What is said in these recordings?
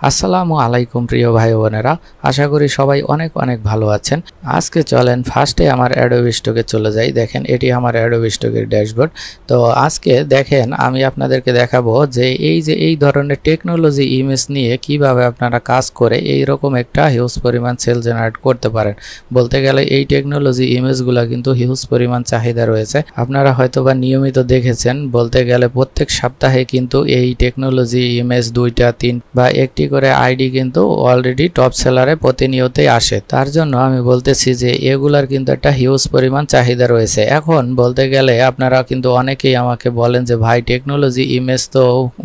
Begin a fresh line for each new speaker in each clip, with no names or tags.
আসসালামু আলাইকুম প্রিয় ভাই বোনেরা, আশা করি সবাই অনেক অনেক ভালো আছেন। আজকে চলেন ফার্স্টে আমার অ্যাডোবি স্টকে চলে যাই। দেখেন এটি আমার অ্যাডোবি স্টকের ড্যাশবোর্ড। তো আজকে দেখেন আমি আপনাদেরকে দেখাবো যে এই ধরনের টেকনোলজি ইমেজ নিয়ে কিভাবে আপনারা কাজ করে এই রকম একটা হিউজ পরিমাণ সেল জেনারেট করতে পারেন। বলতে গেলে এই টেকনোলজি ইমেজগুলো কিন্তু হিউজ পরিমাণ চাহিদা রয়েছে। আপনারা হয়তোবা নিয়মিত দেখেছেন, বলতে গেলে প্রত্যেক সপ্তাহে কিন্তু এই টেকনোলজি ইমেজ 2টা 3 বা একটি করে আইডি কিন্তু অলরেডি টপ সেলারে প্রতিনিয়তই আসে। তার জন্য আমি বলতেছি যে এগুলার কিন্তু একটা হিউজ পরিমাণ চাহিদা রয়েছে। এখন বলতে গেলে আপনারা কিন্তু অনেকেই আমাকে বলেন যে ভাই টেকনোলজি ইমেজ তো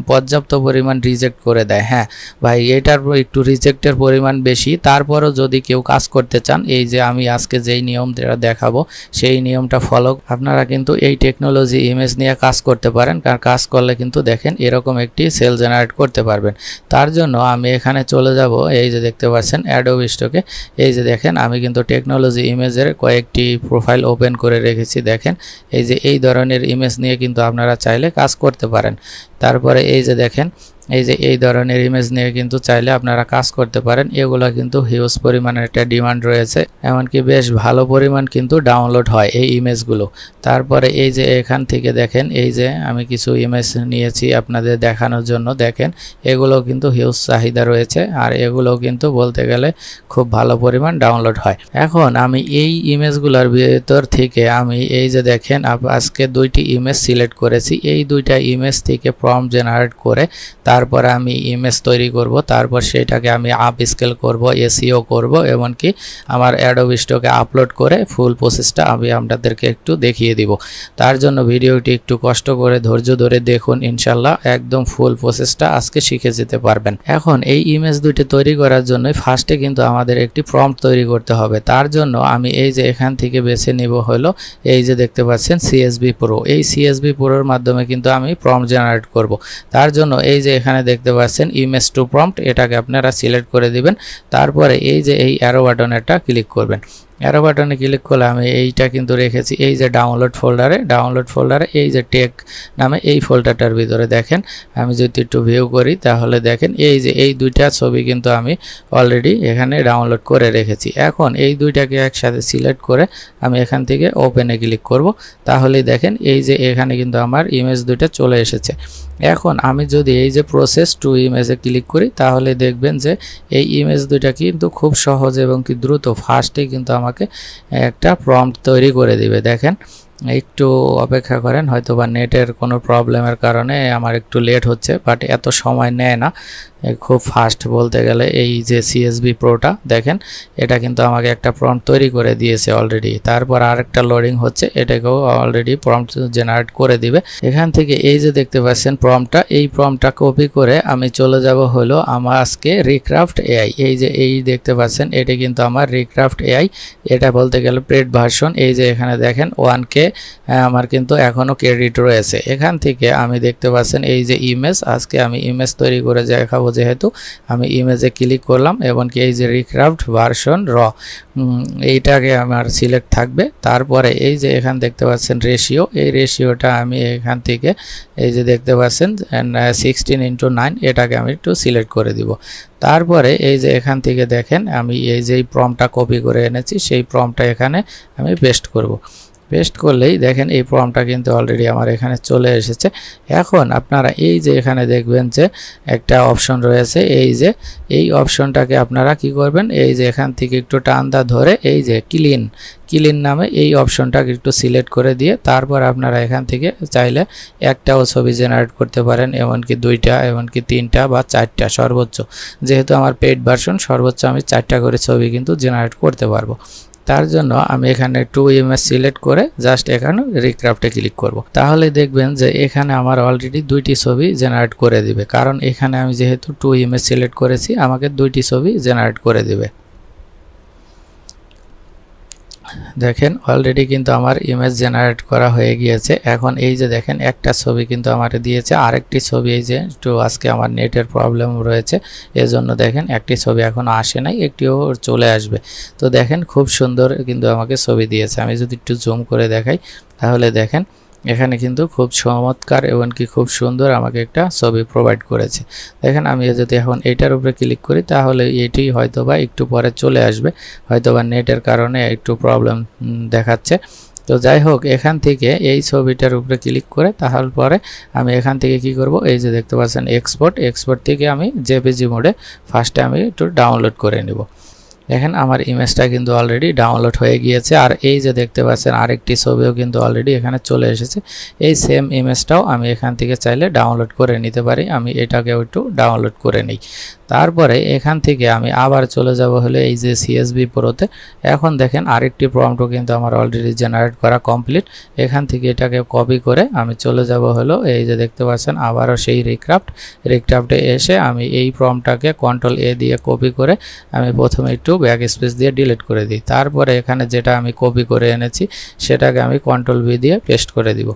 পর্যাপ্ত পরিমাণ রিজেক্ট করে দেয়। হ্যাঁ ভাই, এটার একটু রিজেক্টের পরিমাণ বেশি। তারপরও যদি কেউ কাজ করতে চান, এই যে আমি আজকে যেই নিয়মটা দেখাবো সেই নিয়মটা ফলো আপনারা কিন্তু এই টেকনোলজি ইমেজ নিয়ে কাজ করতে পারেন। কারণ কাজ করলে কিন্তু দেখেন এরকম একটি সেল জেনারেট করতে পারবেন। তার জন্য আমি এখানে চলে যাব, এই যে দেখতে পাচ্ছেন অ্যাডোবি স্টকে। এই যে দেখেন আমি কিন্তু টেকনোলজি ইমেজের কয়েকটি প্রোফাইল ওপেন করে রেখেছি। দেখেন এই যে এই ধরনের ইমেজ নিয়ে কিন্তু আপনারা চাইলে কাজ করতে পারেন। তারপরে এই যে দেখেন এই ধরনের ইমেজ নিয়ে কিন্তু চাইলে আপনারা কাজ করতে পারেন। এগুলো কিন্তু হিউজ পরিমাণের একটা ডিমান্ড রয়েছে, এমনকি বেশ ভালো পরিমাণ কিন্তু ডাউনলোড হয় এই ইমেজগুলো। তারপরে এই যে এখান থেকে দেখেন এই যে আমি কিছু ইমেজ নিয়েছি আপনাদের দেখানোর জন্য। দেখেন এগুলো কিন্তু হিউজ চাহিদা রয়েছে, আর এগুলো কিন্তু বলতে গেলে খুব ভালো পরিমাণ ডাউনলোড হয়। এখন আমি এই ইমেজগুলোর ভিতর থেকে আমি এই যে দেখেন আজকে 2টি ইমেজ সিলেক্ট করেছি। এই 2টা ইমেজ থেকে প্রম্পট জেনারেট করে তারপরে আমি ইমেজ তৈরি করব। তারপর সেটাকে আমি আপ স্কেল করব, এসইও করব, এমনকি আমার অ্যাডোবি স্টকে আপলোড করে ফুল প্রসেসটা আমি আপনাদেরকে একটু দেখিয়ে দিব। তার জন্য ভিডিওটি একটু কষ্ট করে ধৈর্য ধরে দেখুন, ইনশাল্লাহ একদম ফুল প্রসেসটা আজকে শিখে যেতে পারবেন। এখন এই ইমেজ 2টি তৈরি করার জন্য ফার্স্টে কিন্তু আমাদের একটি প্রম্পট তৈরি করতে হবে। তার জন্য আমি এই যে এখান থেকে বেছে নিব হলো এই যে দেখতে পাচ্ছেন সিএসভি প্রো। এই সিএসভি প্রোর মাধ্যমে কিন্তু আমি প্রম্পট জেনারেট করব। তার জন্য এই যে এখানে দেখতে পাচ্ছেন ইমেজ টু প্রম্পট, এটাকে আপনারা সিলেক্ট করে দিবেন। তারপরে এই যে এই অ্যারো বাটনেরটা ক্লিক করবেন। অ্যারো বাটনে ক্লিক করলে আমি এইটা কিন্তু রেখেছি এই যে ডাউনলোড ফোল্ডারে এই যে টেক নামে এই ফোল্ডারটার ভিতরে। দেখেন আমি যদি একটু ভিউ করি তাহলে দেখেন এই যে এই 2টা ছবি কিন্তু আমি অলরেডি এখানে ডাউনলোড করে রেখেছি। এখন এই 2টাকে একসাথে সিলেক্ট করে আমি এখান থেকে ওপেনে ক্লিক করব। তাহলেই দেখেন এই যে এখানে কিন্তু আমার ইমেজ 2টা চলে এসেছে। এখন আমি যদি এই যে প্রসেস টু ইমেজে ক্লিক করি তাহলে দেখবেন যে এই ইমেজ 2টা কিন্তু খুব সহজ এবং কি দ্রুত ফাস্টে কিন্তু আমাকে একটা প্রম্পট তৈরি করে দিবে। দেখেন একটু অপেক্ষা করেন, হয়তোবা নেটের কোনো প্রবলেমের কারণে আমার একটু লেট হচ্ছে, বাট এত সময় নেয় না, খুব ফাস্ট বলতে গেলে। এই যে সিএসভি প্রোটা দেখেন এটা কিন্তু আমাকে একটা প্রম্পট তৈরি করে দিয়েছে অলরেডি। তারপর আরেকটা লোডিং হচ্ছে, এটাকেও অলরেডি প্রম্পট জেনারেট করে দিবে। এখান থেকে এই যে দেখতে পাচ্ছেন প্রম্পটটা, এই প্রম্পটটা কপি করে আমি চলে যাব হলো আমার আজকে রিক্রাফট এআই। এই যে এই দেখতে পাচ্ছেন এটা কিন্তু আমার রিক্রাফট এআই, এটা বলতে গেলে পেড ভার্সন। এই যে এখানে দেখেন 1K আমার কিন্তু এখনো ক্রেডিট রয়েছে। এখান থেকে আমি দেখতে পাচ্ছেন এই যে ইমেজ, আজকে আমি ইমেজ তৈরি করে দেখাবো যেহেতু আমি ইমেজে ক্লিক করলাম, এমনকি এই যে রিক্রাফট ভার্সন র এইটাকে আমার সিলেক্ট থাকবে। তারপরে এই যে এখান দেখতে পাচ্ছেন রেশিও, এই রেশিওটা আমি এখান থেকে এই যে দেখতে পাচ্ছেন 16:9 এটাকে আমি একটু সিলেক্ট করে দিব। তারপরে এই যে এখান থেকে দেখেন আমি এই যে প্রম্পটটা কপি করে এনেছি সেই প্রম্পটটা এখানে আমি পেস্ট করব। পেস্ট করলেই দেখেন এই প্রম্পটটা কিন্তু অলরেডি আমার এখানে চলে এসেছে। এখন আপনারা এই যে এখানে দেখবেন যে একটা অপশন রয়েছে, এই যে এই অপশনটাকে আপনারা কি করবেন, এই যে এখান থেকে একটু টানদা ধরে এই যে ক্লিন নামে এই অপশনটাকে একটু সিলেক্ট করে দিয়ে তারপর আপনারা এখান থেকে চাইলে একটাও ছবি জেনারেট করতে পারেন, এমনকি 2টা, এমনকি 3টা বা 4টা সর্বোচ্চ। যেহেতু আমার পেইড ভার্সন সর্বোচ্চ আমি 4টা করে ছবি কিন্তু জেনারেট করতে পারবো। তার জন্য আমি এখানে 2 ইমেজ সিলেক্ট করে জাস্ট এখানে রিক্রাফটে ক্লিক করব। তাহলে দেখবেন যে এখানে আমার অলরেডি 2টি ছবি জেনারেট করে দিবে, কারণ এখানে আমি যেহেতু 2 ইমেজ সিলেক্ট করেছি আমাকে 2টি ছবি জেনারেট করে দিবে। দেখেন অলরেডি কিন্তু আমার ইমেজ জেনারেট করা হয়ে গিয়েছে। এখন এই যে দেখেন একটা ছবি কিন্তু আমাকে দিয়েছে, আরেকটি ছবি এই যে একটু আজকে আমার নেটের প্রবলেম রয়েছে এজন্য দেখেন একটি ছবি এখন আসে নাই, একটিও চলে আসবে। তো দেখেন খুব সুন্দর কিন্তু আমাকে ছবি দিয়েছে। আমি যদি একটু জুম করে দেখাই তাহলে দেখেন এখানে কিন্তু খুব চমৎকার এবং কি খুব সুন্দর আমাকে একটা ছবি প্রোভাইড করেছে। দেখেন আমি যদি এখন এইটার উপরে ক্লিক করি তাহলে এটি হয়তোবা একটু পরে চলে আসবে, হয়তোবা নেটের কারণে একটু প্রবলেম দেখাচ্ছে। তো যাই হোক, এখান থেকে এই ছবিটার উপরে ক্লিক করে তাহলে পরে আমি এখান থেকে কি করব, এই যে দেখতে পাচ্ছেন এক্সপোর্ট থেকে আমি জেপিজি মোডে ফার্স্টে আমি একটু ডাউনলোড করে নেব। দেখেন আমার ইমেজটা কিন্তু অলরেডি ডাউনলোড হয়ে গিয়েছে, আর এই যে দেখতে পাচ্ছেন আরেকটি ছবিও কিন্তু অলরেডি এখানে চলে এসেছে। এই সেম ইমেজটাও আমি এখান থেকে চাইলে ডাউনলোড করে নিতে পারি। আমি এটাকেও একটু ডাউনলোড করে নিই। তারপরে এখান থেকে আমি আবার চলে যাব হলে এই যে সিএসভি প্রোতে। এখন দেখেন আরেকটি প্রম্পটও কিন্তু আমার অলরেডি জেনারেট করা কমপ্লিট। এখান থেকে এটাকে কপি করে আমি চলে যাব হলো এই যে দেখতে পাচ্ছেন আবারও সেই রিক্রাফটে এসে আমি এই প্রম্পটটাকে কন্ট্রোল এ দিয়ে কপি করে আমি প্রথমে একটু ব্যাক স্পেস দিয়ে ডিলিট করে দিই। তারপরে এখানে যেটা আমি কপি করে এনেছি সেটাকে আমি কন্ট্রোল ভি দিয়ে পেস্ট করে দিব।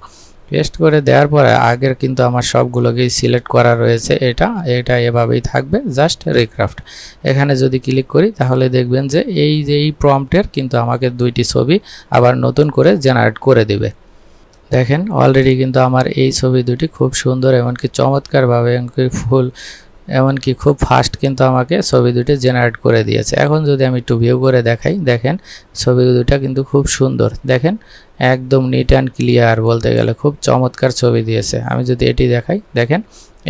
পেস্ট করে দেওয়ার পরে আগের কিন্তু আমার সবগুলোকেই সিলেক্ট করা রয়েছে, এটা এভাবেই থাকবে, জাস্ট রিক্রাফট। এখানে যদি ক্লিক করি তাহলে দেখবেন যে এই প্রম্পটের কিন্তু আমাকে দুইটি ছবি আবার নতুন করে জেনারেট করে দিবে। দেখেন অলরেডি কিন্তু আমার এই ছবি দুটি খুব সুন্দর এমনকি চমৎকারভাবে এমনকি খুব ফাস্ট কিন্তু আমাকে ছবি দুটি জেনারেট করে দিয়েছে। এখন যদি আমি একটু ভিউ করে দেখাই, দেখেন ছবি দুটা কিন্তু খুব সুন্দর, দেখেন একদম নিট অ্যান্ড ক্লিয়ার, বলতে গেলে খুব চমৎকার ছবি দিয়েছে। আমি যদি এটি দেখাই, দেখেন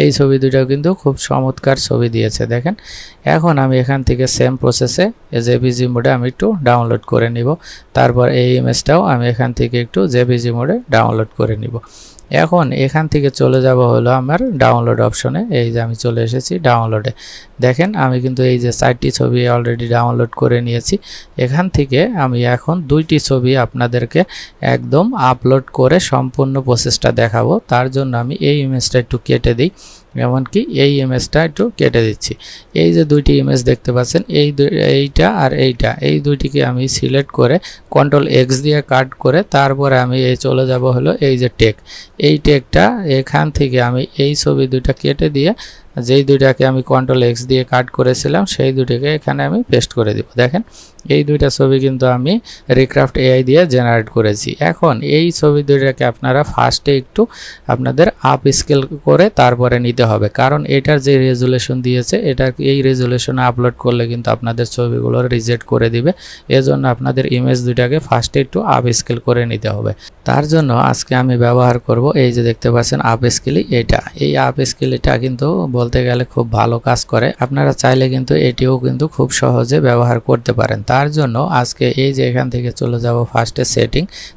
এই ছবি দুটাও কিন্তু খুব চমৎকার ছবি দিয়েছে। দেখেন এখন আমি এখান থেকে সেম প্রসেসে জেপিজি মোডে আমি একটু ডাউনলোড করে নিব। তারপর এই ইমেজটাও আমি এখান থেকে একটু জেপিজি মোডে ডাউনলোড করে নিব। এখন এখান থেকে চলে যাব হলো আমার ডাউনলোড অপশনে। এই যে আমি চলে এসেছি ডাউনলোডে। দেখেন আমি কিন্তু এই যে 4টি ছবি অলরেডি ডাউনলোড করে নিয়েছি। এখান থেকে আমি এখন 2টি ছবি আপনাদেরকে একদম আপলোড করে সম্পূর্ণ প্রসেসটা দেখাবো। তার জন্য আমি এই ইমেজটা একটু কেটে দিই, এমনকি এই ইমেজটা একটু কেটে দিচ্ছি। এই যে 2টি ইমেজ দেখতে পাচ্ছেন, এইটা আর এই দুইটিকে আমি সিলেক্ট করে কন্ট্রোল এক্স দিয়ে কাট করে তারপরে আমি চলে যাব হলো এই যে এই টেকটা এখান থেকে আমি এই ছবি দুইটা কেটে দিয়ে যেই দুইটাকে আমি কন্ট্রোল এক্স দিয়ে কাট করেছিলাম সেই দুটিকে এখানে আমি পেস্ট করে দিব। দেখেন এই দুইটা ছবি কিন্তু আমি রিক্রাফট এআই দিয়ে জেনারেট করেছি। এখন এই ছবি দুইটাকে আপনারা ফার্স্টে একটু আপনাদের আপ স্কেল করে তারপরে নিতে হবে, কারণ এটার যে রেজুলেশন দিয়েছে এই রেজুলেশনে আপলোড করলে কিন্তু আপনাদের ছবিগুলো রিজেক্ট করে দিবে। এজন্য আপনাদের ইমেজ দুইটাকে ফার্স্টে একটু আপ স্কেল করে নিতে হবে। তার জন্য আজকে আমি ব্যবহার করব এই যে দেখতে পাচ্ছেন আপ স্কেল। এই আপ স্কেলটা কিন্তু বলতে গেলে খুব ভালো কাজ করে। আপনারা চাইলে কিন্তু এটিও কিন্তু খুব সহজে ব্যবহার করতে পারেন। তার জন্য আজকে এই যে এখান থেকে চলে যাব ফার্স্টে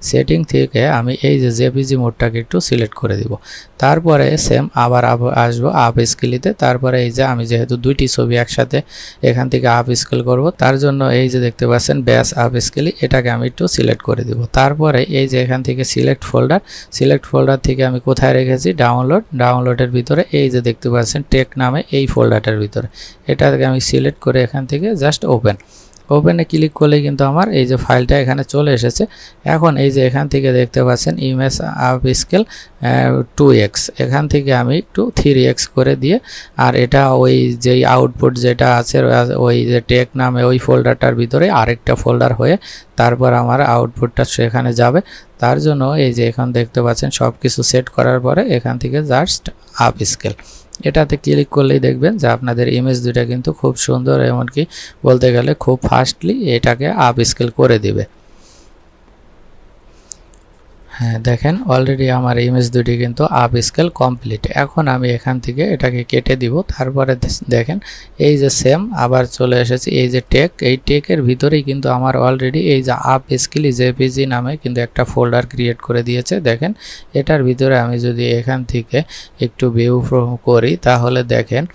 সেটিং থেকে আমি এই যে জেপিজি মোডটাকে একটু সিলেক্ট করে দিব। তারপরে সেম আবার আসবো আপ স্কেলিতে। তারপরে এই যে আমি যেহেতু 2টি ছবি একসাথে এখান থেকে আপ স্কেল করব, তার জন্য এই যে দেখতে পাচ্ছেন ব্যাস আপ স্কেলি, এটাকে আমি একটু সিলেক্ট করে দিব। তারপরে এই যে এখান থেকে সিলেক্ট ফোল্ডার থেকে আমি কোথায় রেখেছি ডাউনলোডের ভিতরে এই যে দেখতে পাচ্ছেন টেক নামে এই ফোল্ডারটার ভিতরে, এটাকে আমি সিলেক্ট করে এখান থেকে জাস্ট ওপেনে ক্লিক করলে কিন্তু আমার এই যে ফাইলটা এখানে চলে এসেছে। এখন এই যে এখান থেকে দেখতে পাচ্ছেন ইমেজ আপ স্কেল 2x, এখান থেকে আমি একটু 3x করে দিয়ে, আর এটা ওই যেই আউটপুট যেটা আছে ওই যে টেক নামে ওই ফোল্ডারটার ভিতরে আরেকটা ফোল্ডার হয়ে তারপর আমার আউটপুটটা সেখানে যাবে। তার জন্য এই যে এখানে দেখতে পাচ্ছেন সব কিছু সেট করার পরে এখান থেকে জাস্ট আপ স্কেল, এটাতে ক্লিক করলেই দেখবেন যে আপনাদের ইমেজ দুটা কিন্তু খুব সুন্দর, এমনকি বলতে গেলে খুব ফাস্টলি এটাকে আপ স্কেল করে দিবে। হ্যাঁ দেখেন অলরেডি আমার ইমেজ দুটি কিন্তু আপ স্কেল কমপ্লিট। এখন আমি এখান থেকে এটাকে কেটে দিব। তারপরে দেখেন এই যে সেম আবার চলে এসেছে এই যে এই টেকের ভিতরেই কিন্তু আমার অলরেডি এই যে আপ স্কেল জেপিজি নামে কিন্তু একটা ফোল্ডার ক্রিয়েট করে দিয়েছে। দেখেন এটার ভিতরে আমি যদি এখান থেকে একটু ভিউ করি তাহলে দেখেন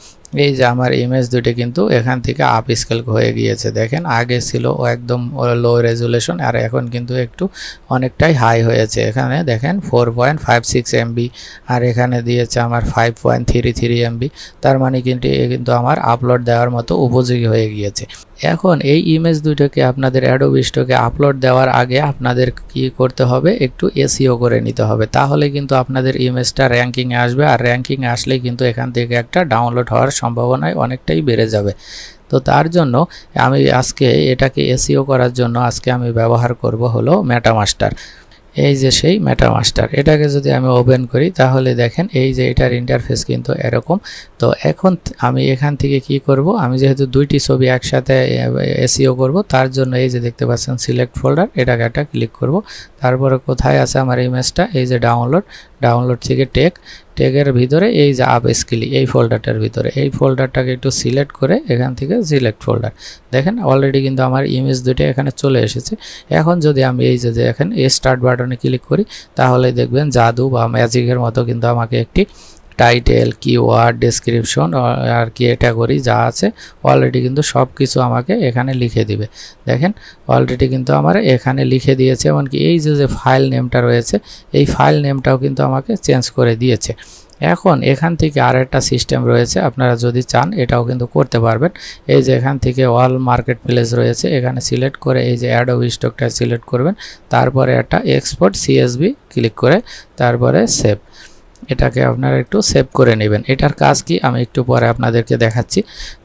এই যে আমার ইমেজ দুটি কিন্তু এখান থেকে আপ স্কেল হয়ে গিয়েছে। দেখেন আগে ছিল একদম লো রেজুলেশন, আর এখন কিন্তু একটু অনেকটাই হাই হয়েছে। এখানে দেখেন 4.56 MB, আর এখানে দিয়েছে আমার 5.33 MB। তার মানে কিন্তু আমার আপলোড দেওয়ার মতো উপযোগী হয়ে গিয়েছে। এখন এই ইমেজ দুটোকে আপনাদের অ্যাডোবি স্টকে আপলোড দেওয়ার আগে আপনাদের কি করতে হবে, একটু এসইও করে নিতে হবে, তাহলে কিন্তু আপনাদের ইমেজটা র্যাঙ্কিংয়ে আসবে। আর র্যাঙ্কিংয়ে আসলেই কিন্তু এখান থেকে একটা ডাউনলোড হওয়ার সম্ভাবনায় অনেকটাই বেড়ে যাবে। তো তার জন্য আমি আজকে এটাকে এসইও করার জন্য আজকে আমি ব্যবহার করব হলো মেটামাস্টার। এই যে সেই মেটামাস্টার, এটাকে যদি আমি ওপেন করি তাহলে দেখেন এই যে এটার ইন্টারফেস কিন্তু এরকম। তো এখন আমি এখান থেকে কি করব, আমি যেহেতু দুইটি ছবি একসাথে এসইও করব তার জন্য এই যে দেখতে পাচ্ছেন সিলেক্ট ফোল্ডার, এটাকে একটা ক্লিক করব। তারপরে কোথায় আছে আমার ইমেজটা, এই যে ডাউনলোড থেকে টেকের ভিতরে এই যে আপ স্কিলি এই ফোল্ডারটার ভিতরে, এই ফোল্ডারটাকে একটু সিলেক্ট করে এখান থেকে সিলেক্ট ফোল্ডার, দেখেন অলরেডি কিন্তু আমার ইমেজ দুটো এখানে চলে এসেছে। এখন যদি আমি এই যে দেখেন এই স্টার্ট বাটনে ক্লিক করি তাহলে দেখবেন জাদু বা ম্যাজিকের মতো কিন্তু আমাকে একটি টাইটেল, কিওয়ার্ড, ডেসক্রিপশন আর ক্যাটাগরি যা আছে অলরেডি কিন্তু সব কিছু আমাকে এখানে লিখে দিবে। দেখেন অলরেডি কিন্তু আমার এখানে লিখে দিয়েছে, এমনকি এই যে ফাইল নেমটা রয়েছে এই ফাইল নেমটাও কিন্তু আমাকে চেঞ্জ করে দিয়েছে। এখন এখান থেকে আর একটা সিস্টেম রয়েছে, আপনারা যদি চান এটাও কিন্তু করতে পারবেন। এই যে এখান থেকে অল মার্কেট প্লেস রয়েছে, এখানে সিলেক্ট করে এই যে অ্যাডোবি স্টকটা সিলেক্ট করবেন, তারপরে একটা এক্সপোর্ট সিএসভি ক্লিক করে তারপরে সেভ, এটাকে আপনারা একটু সেভ করে নেবেন। এটার কাজ কি আমি একটু পরে আপনাদেরকে দেখাচ্ছি।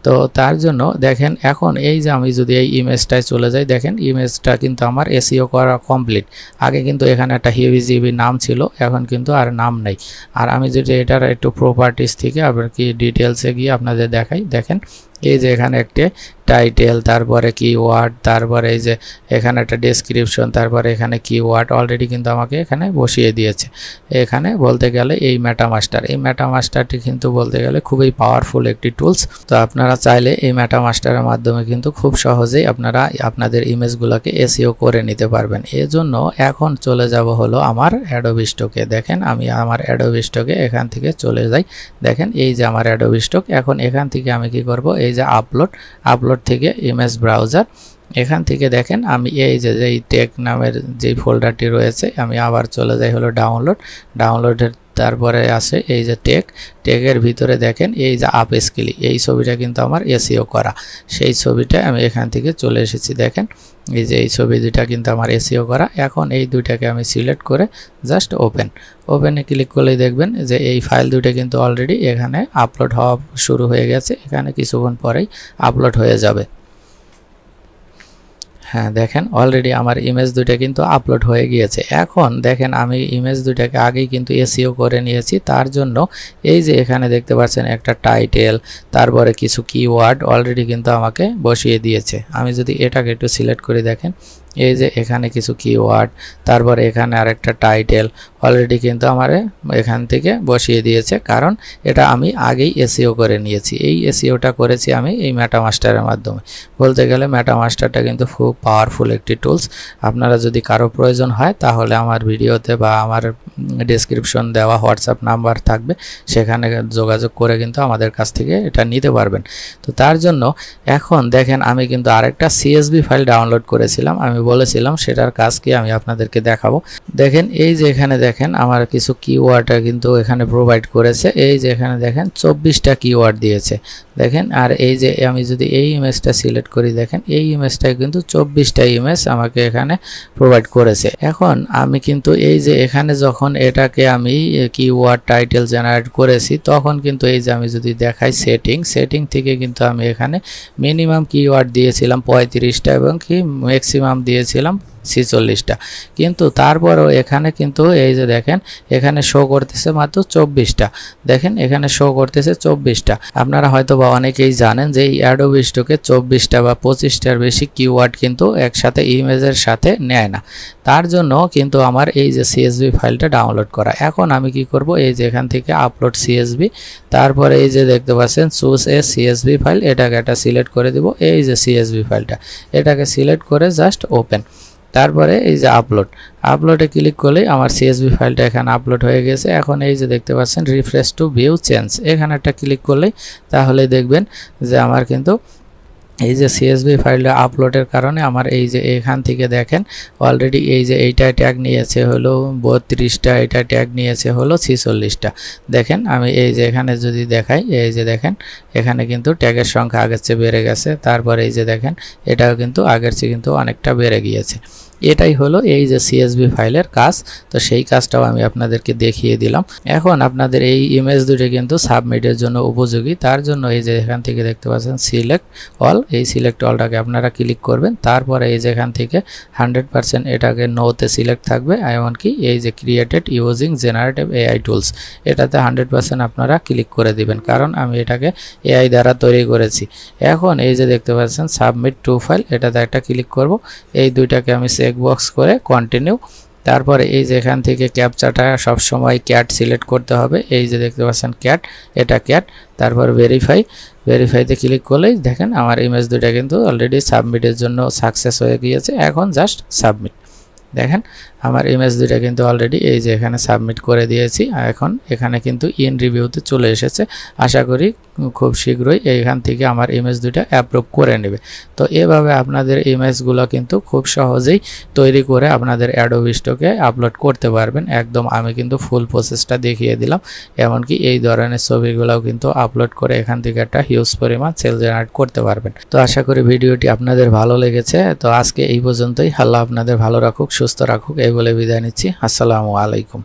তো তার জন্য দেখেন এখন এই যে আমি যদি এই ইমেজটায় চলে যাই, দেখেন ইমেজটা কিন্তু আমার এসইও করা কমপ্লিট। আগে কিন্তু এখানে একটা হিভিজিবি নাম ছিল, এখন কিন্তু আর নাম নেই। আর আমি যদি এটার একটু প্রপার্টিস থেকে আবার কি ডিটেলসে গিয়ে আপনাদের দেখাই, দেখেন এই যে এখানে একটা টাইটেল, তারপরে কিওয়ার্ড, তারপরে এই যে এখানে একটা ডেসক্রিপশন, তারপরে এখানে কিওয়ার্ড অলরেডি কিন্তু আমাকে এখানে বসিয়ে দিয়েছে। এখানে বলতে গেলে এই মেটামাস্টারটি কিন্তু বলতে গেলে খুবই পাওয়ারফুল একটি টুলস। তো আপনারা চাইলে এই মেটামাস্টারের মাধ্যমে কিন্তু খুব সহজেই আপনারা আপনাদের ইমেজগুলোকে এসইও করে নিতে পারবেন। এজন্য এখন চলে যাব হলো আমার অ্যাডোবি স্টকে। দেখেন আমি আমার অ্যাডোবি স্টকে এখান থেকে চলে যাই, দেখেন এই যে আমার অ্যাডোবি স্টক। এখন এখান থেকে আমি কি করব, এই যে আপলোড থেকে ইমেজ ব্রাউজার, এখান থেকে দেখেন আমি এই যে এই টেক নামের যে ফোল্ডারটি রয়েছে আমি আবার চলে যাই হলো ডাউনলোডের, তারপরে আসে এই যে টেকের ভিতরে দেখেন এই যে আপ স্কিলি, এই ছবিটা কিন্তু আমার এসইও করা, সেই ছবিটা আমি এখান থেকে চলে এসেছি। দেখেন এই যে এই ছবি দুইটা কিন্তু আমার এসইও করা। এখন এই দুইটাকে আমি সিলেক্ট করে জাস্ট ওপেনে ক্লিক করলেই দেখবেন যে এই ফাইল দুইটা কিন্তু অলরেডি এখানে আপলোড হওয়া শুরু হয়ে গেছে, এখানে কিছুক্ষণ পরেই আপলোড হয়ে যাবে। হ্যাঁ দেখেন অলরেডি আমার ইমেজ দুইটা কিন্তু আপলোড হয়ে গিয়েছে। এখন দেখেন আমি ইমেজ দুইটাকে আগেই কিন্তু এসইও করে নিয়েছি, তার জন্য এই যে এখানে দেখতে পাচ্ছেন একটা টাইটেল, তারপরে কিছু কিওয়ার্ড অলরেডি কিন্তু আমাকে বসিয়ে দিয়েছে। আমি যদি এটাকে একটু সিলেক্ট করি, দেখেন এই যে এখানে কিছু কিওয়ার্ড, তারপরে এখানে আরেকটা টাইটেল অলরেডি কিন্তু আমার এখান থেকে বসিয়ে দিয়েছে, কারণ এটা আমি আগেই এসইও করে নিয়েছি। এই এসইওটা করেছি আমি এই মেটামাস্টারের মাধ্যমে। বলতে গেলে মেটামাস্টারটা কিন্তু খুব পাওয়ারফুল একটি টুলস। আপনারা যদি কারো প্রয়োজন হয় তাহলে আমার ভিডিওতে বা আমার ডেসক্রিপশন দেওয়া হোয়াটসঅ্যাপ নাম্বার থাকবে, সেখানে যোগাযোগ করে কিন্তু আমাদের কাছ থেকে এটা নিতে পারবেন। তো তার জন্য এখন দেখেন আমি কিন্তু আরেকটা সিএসভি ফাইল ডাউনলোড করেছিলাম, আমি বলেছিলাম সেটার কাজ কি আমি আপনাদেরকে দেখাবো। দেখেন এই যে এখানে দেখেন আমার কিছু কিওয়ার্ড কিন্তু এখানে প্রোভাইড করেছে, এই যে এখানে দেখেন 24টা কিওয়ার্ড দিয়েছে দেখেন। আর এই যে আমি যদি এই ইমেজটা সিলেক্ট করি, দেখেন এই ইমেজটাই কিন্তু 24টা ইমেজ আমাকে এখানে প্রোভাইড করেছে। এখন আমি কিন্তু এই যে এখানে যখন এটাকে আমি কিওয়ার্ড টাইটেল জেনারেট করেছি, তখন কিন্তু এই যে আমি যদি দেখাই সেটিং থেকে কিন্তু আমি এখানে মিনিমাম কিওয়ার্ড দিয়েছিলাম 35টা এবং কি ম্যাক্সিমাম দিয়েছিলাম 46টা, কিন্তু তারপরও এখানে কিন্তু এই যে দেখেন এখানে শো করতেছে মাত্র 24টা। দেখেন এখানে শো করতেছে 24টা। আপনারা হয়তো বা অনেকেই জানেন যে এই অ্যাডোবি স্টকে 24টা বা 25টার বেশি কিওয়ার্ড কিন্তু একসাথে ইমেজের সাথে নেয় না, তার জন্য কিন্তু আমার এই যে সিএসভি ফাইলটা ডাউনলোড করা। এখন আমি কি করব, এই যে এখান থেকে আপলোড সিএসভি, তারপরে এই যে দেখতে পাচ্ছেন চুজ এ সিএসভি ফাইল, এটাকে একটা সিলেক্ট করে দিব, এই যে সিএসভি ফাইলটা এটাকে সিলেক্ট করে জাস্ট ওপেন, তারপরে এই যে আপলোডে ক্লিক করলেই আমার সিএসভি ফাইলটা এখানে আপলোড হয়ে গেছে। এখন এই যে দেখতে পাচ্ছেন রিফ্রেশ টু ভিউ চেঞ্জ, এখানে একটা ক্লিক করলেই তাহলে দেখবেন যে আমার কিন্তু এই যে সিএসভি ফাইলটা আপলোডের কারণে আমার এই যে এখান থেকে দেখেন অলরেডি এই যে এইটা ট্যাগ নিয়েছে হলো 32টা, এটা ট্যাগ নিয়েছে হলো 46টা। দেখেন আমি এই যে এখানে যদি দেখাই, এই যে দেখেন এখানে কিন্তু ট্যাগের সংখ্যা আগের চেয়ে বেড়ে গেছে, তারপরে এই যে দেখেন এটাও কিন্তু আগের চেয়ে কিন্তু অনেকটা বেড়ে গিয়েছে। এটাই হলো এই যে CSV ফাইলের কাজ। তো সেই কাজটাও আমি আপনাদেরকে দেখিয়ে দিলাম। এখন আপনাদের এই ইমেজ দুটো কিন্তু সাবমিটের জন্য উপযোগী। তার জন্য এই যে এখান থেকে দেখতে পাচ্ছেন সিলেক্ট অল, এই সিলেক্ট অলটাকে আপনারা ক্লিক করবেন। তারপরে এই যে এখান থেকে 100% এটাকে নোতে সিলেক্ট থাকবে। এমনকি এই যে created using generative AI tools, এটাতে 100% আপনারা ক্লিক করে দিবেন, কারণ আমি এটাকে AI দ্বারা তৈরি করেছি। এখন এই যে দেখতে পাচ্ছেন সাবমিট টু ফাইল, এটাতে একটা ক্লিক করব। এই দুইটাকে আমি চেক বক্স করে কন্টিনিউ। তারপরে এই যে এখান থেকে ক্যাপচাটা সবসময় ক্যাট সিলেক্ট করতে হবে। এই যে দেখতে পাচ্ছেন ক্যাট, এটা ক্যাট। তারপর ভেরিফাইতে ক্লিক করলেই দেখেন আমার ইমেজ দুইটা কিন্তু অলরেডি সাবমিটের জন্য সাকসেস হয়ে গিয়েছে। এখন জাস্ট সাবমিট। দেখেন আমার ইমেজ দুইটা কিন্তু অলরেডি এই যে এখানে সাবমিট করে দিয়েছি। এখন এখানে কিন্তু ইন রিভিউতে চলে এসেছে। আশা করি খুব শীঘ্রই এইখান থেকে আমার ইমেজ দুইটা অ্যাপ্রুভ করে নেবে। তো এভাবে আপনাদের ইমেজগুলো কিন্তু খুব সহজেই তৈরি করে আপনাদের অ্যাডোবি স্টকে আপলোড করতে পারবেন। একদম আমি কিন্তু ফুল প্রসেসটা দেখিয়ে দিলাম। এমনকি এই ধরনের ছবিগুলোও কিন্তু আপলোড করে এখান থেকে একটা হিউজ পরিমাণ সেল জেনারেট করতে পারবেন। তো আশা করি ভিডিওটি আপনাদের ভালো লেগেছে। তো আজকে এই পর্যন্তই। আল্লাহ আপনাদের ভালো রাখুক, সুস্থ রাখুক, এই বলে বিদায় নিচ্ছি। আসসালামু আলাইকুম।